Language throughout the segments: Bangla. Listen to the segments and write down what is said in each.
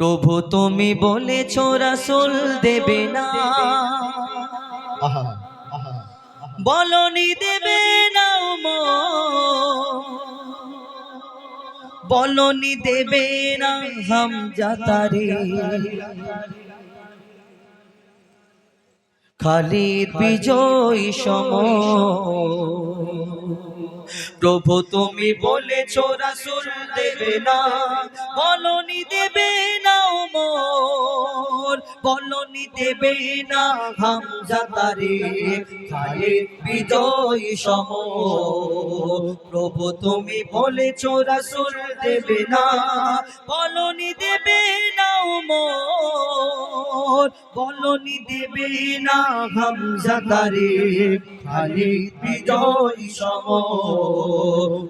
প্রভু তুমি বলেছো রাসূল দেবে না, বলনি দেবে না বলনি দেবে না হামজা তারে, খালিদ বিজয় সম। প্রভু তুমি বলেছো রাসূল দেবে না, বলনি দেবে না বলনি দেবে না হামজা তারে, খালিদ বিজয় সম। প্রভু তুমি বলেছো রাসূল দেবে না, বলনি দেবে না বলনি দেবে না হামজা তারে, খালিদ বিজয় সম।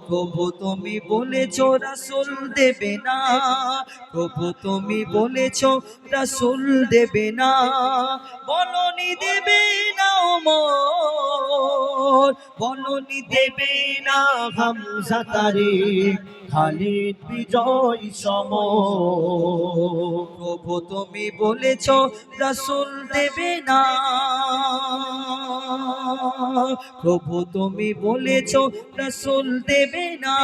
প্রভু তুমি বলেছো রাসূল দেবে না, প্রভু তুমি বলেছো রাসূল দেবে না, বলনি দেবে না বলনি দেবে না হামজা তারে, খালিদ বিজয় সম। প্রভু তুমি বলেছো রাসূল দেবে না, প্রভু তুমি বলেছো রাসূল দেবে না,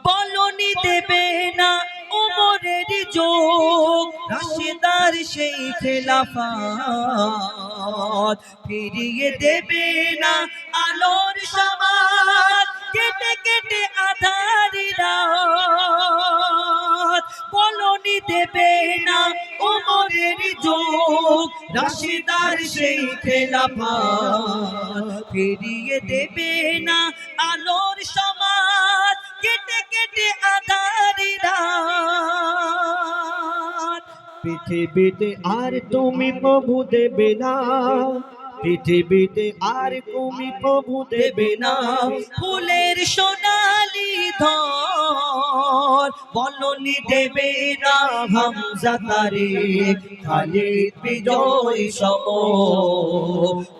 বলনি দেবে না উমরের যুগ, রাশিদার সেই খেলাফত, ফিরিয়ে দেবে না আলোর সমাজ, কেটে কেটে আঁধারি রাত। বলনি দেবে না উমরের যুগ, রাশিদার সেই খেলাফত, ফিরিয়ে দেবে না আলোর সমাজ, কেটে কেটে আঁধারি রাত। পৃথিবীতে আর তুমি প্রভু দেবে না, পৃথিবীতে আর তুমি প্রভু দেবে না, ফুলের সোনালি ধর, বলনি দেবে না হামজা তারে, খালিদ বিজয় সম।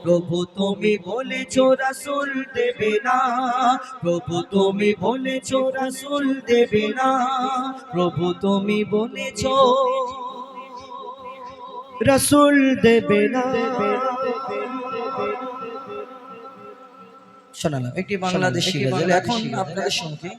প্রভু তুমি বলেছো রাসূল দেবে না, প্রভু তুমি বলেছো রাসূল দেবে না, প্রভু তুমি বলেছো রাসূল দেবে না। শোনালাম একটি বাংলাদেশি গজল, এখন আপনাদের সঙ্গে